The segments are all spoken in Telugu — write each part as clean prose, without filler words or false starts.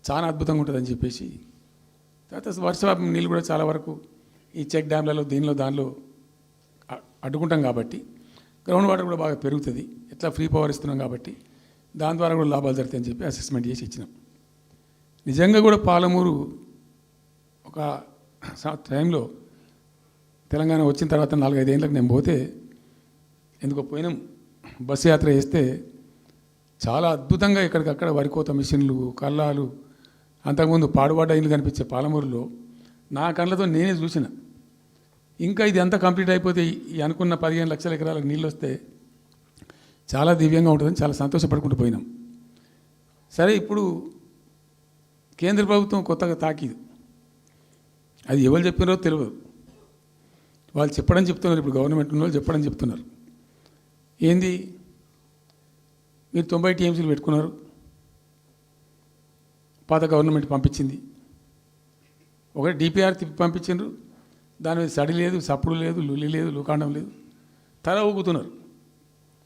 చాలా అద్భుతంగా ఉంటుందని చెప్పేసి తర్వాత వర్ష నీళ్ళు కూడా చాలా వరకు ఈ చెక్ డ్యామ్లలో దీనిలో దానిలో అడ్డుకుంటాం కాబట్టి గ్రౌండ్ వాటర్ కూడా బాగా పెరుగుతుంది, ఎట్లా ఫ్రీ పవర్ ఇస్తున్నాం కాబట్టి దాని ద్వారా కూడా లాభాలు జరుగుతాయని చెప్పి అసెస్మెంట్ చేసి ఇచ్చినాం. నిజంగా కూడా పాలమూరు ఒక టైంలో తెలంగాణ వచ్చిన తర్వాత 4-5 ఏళ్ళకి నేను పోతే ఎందుకో పోయినాం, బస్సు యాత్ర చేస్తే చాలా అద్భుతంగా ఎక్కడికక్కడ వరికోత మిషన్లు, కల్లాలు, అంతకుముందు పాడుబడ్డ ఇల్లు కనిపించే పాలమూరులో నా కళ్ళతో నేనే చూసిన. ఇంకా ఇది అంతా కంప్లీట్ అయిపోతే ఈ అనుకున్న 15 లక్షల ఎకరాలకు నీళ్ళు వస్తే చాలా దివ్యంగా ఉంటుందని చాలా సంతోషపడుకుంటూ పోయినాం. సరే, ఇప్పుడు కేంద్ర ప్రభుత్వం కొత్తగా తాకీదు, అది ఎవరు చెప్పినారో తెలియదు, వాళ్ళు చెప్పడం చెప్తున్నారు. ఇప్పుడు గవర్నమెంట్ ఉన్న వాళ్ళు చెప్పడం చెప్తున్నారు. ఏంది, మీరు 90 టీఎంసీలు పెట్టుకున్నారు, పాత గవర్నమెంట్ పంపించింది. ఒకటి డిపిఆర్ తిప్పి పంపించిండ్రు, దాని మీద సడి లేదు, సప్పుడు లేదు, లుల్లి లేదు, లుకాండం లేదు, తల ఊగుతున్నారు.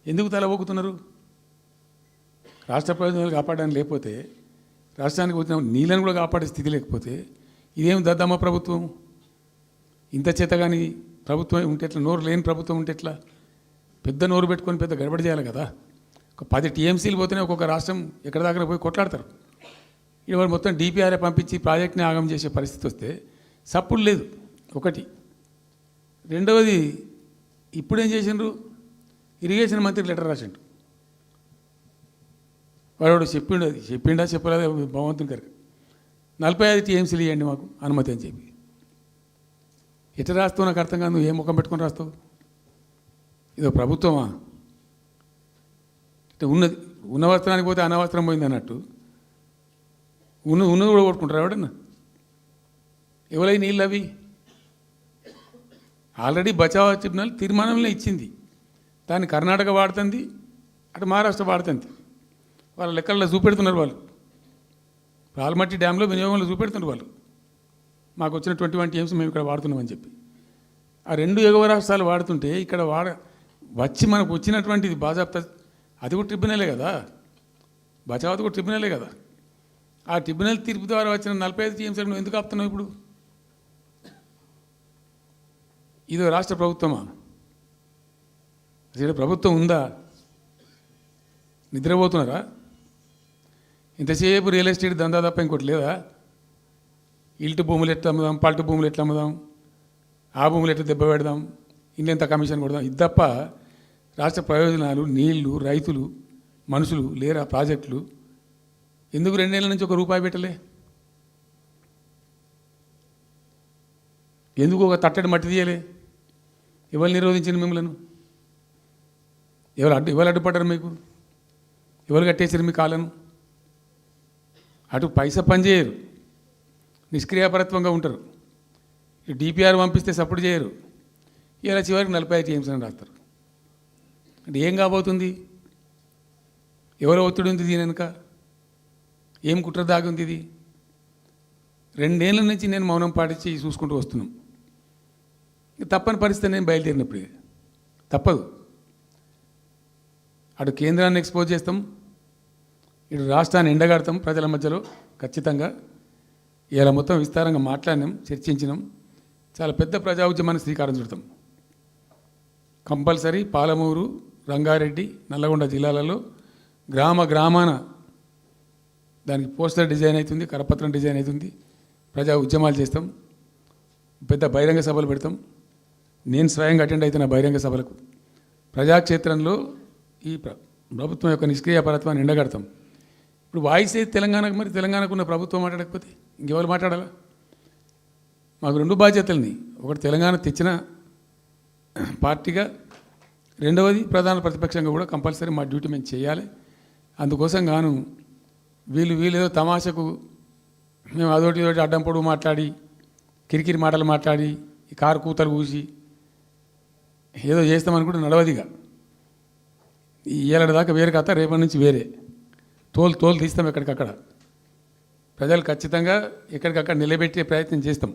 ఎందుకు తల ఊగుతున్నారు? రాష్ట్ర ప్రయోజనాలు కాపాడడానికి లేకపోతే, రాష్ట్రానికి వచ్చిన నీళ్ళని కూడా కాపాడే స్థితి లేకపోతే ఇదేం దద్దమ్మ ప్రభుత్వం? ఇంత చేత కానీ ప్రభుత్వం ఉంటే ఎట్లా? నోరు లేని ప్రభుత్వం ఉంటే ఎట్లా? పెద్ద నోరు పెట్టుకొని పెద్ద గడబడి చేయాలి కదా. ఒక 10 టీఎంసీలు పోతేనే ఒక్కొక్క రాష్ట్రం ఎక్కడ దాకా పోయి కొట్లాడతారు. ఇవాళ మొత్తం డిపిఆర్ఏ పంపించి ప్రాజెక్ట్ని ఆగం చేసే పరిస్థితి వస్తే సప్పుడు లేదు ఒకటి. రెండవది, ఇప్పుడేం చేసిండ్రు, ఇరిగేషన్ మంత్రికి లెటర్ రాసిండు. వాడు చెప్పిండా చెప్పలేదు భగవంతుని గారికి, 45 టీఎంసీలు ఇవ్వండి మాకు అనుమతి అని చెప్పి. ఎట్లా రాస్తావు నాకు అర్థం కాదు. నువ్వు ఏ ముఖం పెట్టుకొని రాస్తావు? ఇదో ప్రభుత్వమా? ఉన్న వస్త్రానికి పోతే అనవస్త్రం పోయింది అన్నట్టు ఉన్నది కూడా కొట్టుకుంటారు ఎవడన్నా? ఎవరై నీళ్ళు అవి ఆల్రెడీ బచావ్ ట్రిబ్యునల్ తీర్మానంలో ఇచ్చింది. దాన్ని కర్ణాటక వాడుతుంది, అటు మహారాష్ట్ర వాడుతుంది. వాళ్ళ లెక్కల్లో చూపెడుతున్నారు వాళ్ళు. రాల్మట్టి డ్యాంలో వినియోగంలో చూపెడుతున్నారు వాళ్ళు. మాకు వచ్చిన 21 టీఎంసీ మేము ఇక్కడ వాడుతున్నామని చెప్పి. ఆ 2 ఎగువ రాష్ట్రాలు వాడుతుంటే ఇక్కడ వచ్చి మనకు వచ్చినటువంటిది బాజాప్తా, అది కూడా ట్రిబ్యునలే కదా, బచావత్ కూడా ట్రిబ్యునలే కదా. ఆ ట్రిబ్యునల్ తీర్పు ద్వారా వచ్చిన 45 టీఎంసీలు నువ్వు ఎందుకు ఆపుతున్నావు ఇప్పుడు? ఇదో రాష్ట్ర ప్రభుత్వమా? అసలు ప్రభుత్వం ఉందా? నిద్రపోతున్నారా? ఇంతసేపు రియల్ ఎస్టేట్ దందా తప్ప ఇంకోటి లేదా? ఇల్టు భూములు ఎట్లా అమ్ముదాం, పల్టు భూములు ఎట్లా అమ్ముదాం, ఆ భూములు ఎట్లా దెబ్బ పెడదాం, ఇంకెంత కమిషన్ కొడదాం, ఇది తప్ప రాష్ట్ర ప్రయోజనాలు, నీళ్లు, రైతులు, మనుషులు లేరా? ప్రాజెక్టులు ఎందుకు 2 ఏళ్ళ నుంచి ₹1 పెట్టలే? ఎందుకు ఒక తట్టడి మట్టి తీయలే? ఎవరు నిరోధించింది మిమ్మల్ని? ఎవరు అడ్డుపడ్డారు మీకు? ఎవరు కట్టేసారు మీ కాళ్ళను? అటు పైసా పనిచేయరు, నిష్క్రియాపరత్వంగా ఉంటారు. డిపిఆర్ పంపిస్తే సపోర్ట్ చేయరు. ఇలా చివరికి 45 టీఎంసీ అని రాస్తారు. అంటే ఏం కాబోతుంది? ఎవరో ఒత్తిడి ఉంది దీని వెనుక? ఏం కుట్ర దాగి ఉంది ఇది? 2 ఏళ్ళ నుంచి నేను మౌనం పాటించి చూసుకుంటూ వస్తున్నాం. తప్పని పరిస్థితి నేను బయలుదేరినప్పుడు తప్పదు. అటు కేంద్రాన్ని ఎక్స్పోజ్ చేస్తాం, ఇటు రాష్ట్రాన్ని ఎండగడతాం ప్రజల మధ్యలో ఖచ్చితంగా. ఇలా మొత్తం విస్తారంగా మాట్లాడినాం, చర్చించినాం. చాలా పెద్ద ప్రజా ఉద్యమాన్ని శ్రీకారం చుడతాం. కంపల్సరీ పాలమూరు, రంగారెడ్డి, నల్లగొండ జిల్లాలలో గ్రామాన దానికి పోస్టర్ డిజైన్ అవుతుంది, కరపత్రం డిజైన్ అవుతుంది. ప్రజా ఉద్యమాలు చేస్తాం, పెద్ద బహిరంగ సభలు పెడతాం. నేను స్వయంగా అటెండ్ అవుతున్న బహిరంగ సభలకు. ప్రజాక్షేత్రంలో ఈ ప్రభుత్వం యొక్క నిష్క్రియాపరత్వాన్ని ఎండగడతాం. ఇప్పుడు వాయిస్ అయితే తెలంగాణకు, మరి తెలంగాణకు ఉన్న ప్రభుత్వం మాట్లాడకపోతే ఇంకెవరు మాట్లాడాలా? మాకు 2 బాధ్యతల్ని, ఒకటి తెలంగాణ తెచ్చిన పార్టీగా, రెండవది ప్రధాన ప్రతిపక్షంగా కూడా కంపల్సరీ మా డ్యూటీ మేము చేయాలి. అందుకోసం గాను వీళ్ళు ఏదో తమాషకు మేము అదొకటి ఇదొకటి అడ్డం పొడుగు మాట్లాడి, కిరికిరి మాటలు మాట్లాడి, ఈ కారు కూతలు కూసి ఏదో చేస్తామనుకుంటే నడవదిగా. ఈ ఏళ్ళ దాకా వేరే కథ, రేపటి నుంచి వేరే తోలు తీస్తాం ఎక్కడికక్కడ. ప్రజలు ఖచ్చితంగా ఎక్కడికక్కడ నిలబెట్టే ప్రయత్నం చేస్తాం.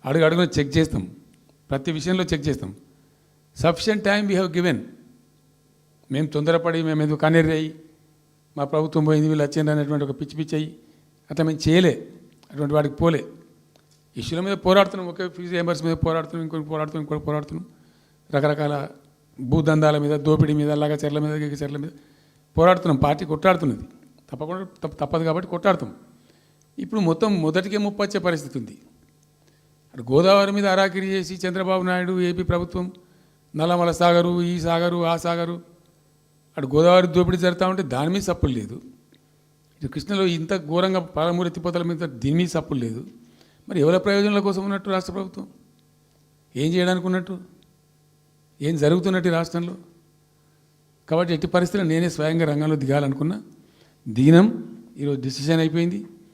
అడుగున చెక్ చేస్తాం, ప్రతి విషయంలో చెక్ చేస్తాం. Sufficient time we have given. మేము తొందరపడి మేము ఎందుకు కన్నెర్రయ్యి మా ప్రభుత్వం పోయింది వీళ్ళు వచ్చింది అనేటువంటి ఒక పిచ్చి అయ్యి అట్లా మేము చేయలే, అటువంటి వాడికి పోలే. ఇష్యూల మీద పోరాడుతున్నాం, ఒకే ఫీజు రియంబర్స్ మీద పోరాడుతున్నాం, ఇంకోటి పోరాడుతున్నాం, రకరకాల భూదందాల మీద, దోపిడీ మీద, చెర్ల మీద, చెర్ల మీద పోరాడుతున్నాం. పార్టీ కొట్లాడుతున్నది, తప్పకుండా తప్పదు కాబట్టి కొట్లాడుతాం. ఇప్పుడు మొత్తం మొదటికే ముప్పొచ్చే పరిస్థితి ఉంది. అటు గోదావరి మీద అరాకిరి చేసి చంద్రబాబు నాయుడు, ఏపీ ప్రభుత్వం నల్లమల సాగరు, ఈ సాగరు, ఆ సాగరు, అటు గోదావరి దోపిడీ జరుగుతూ ఉంటే దాని మీద సప్పులు లేదు. ఇటు కృష్ణలో ఇంత ఘోరంగా పాలమూరు ఎత్తిపోతల మీద దీని మీద సప్పులు లేదు. మరి ఎవరి ప్రయోజనాల కోసం ఉన్నట్టు రాష్ట్ర ప్రభుత్వం? ఏం చేయడానికి ఉన్నట్టు? ఏం జరుగుతున్నట్టు ఈ రాష్ట్రంలో? కాబట్టి ఎట్టి పరిస్థితుల్లో నేనే స్వయంగా రంగంలో దిగాలనుకున్నా, దిగినాం. ఈరోజు డిసిషన్ అయిపోయింది.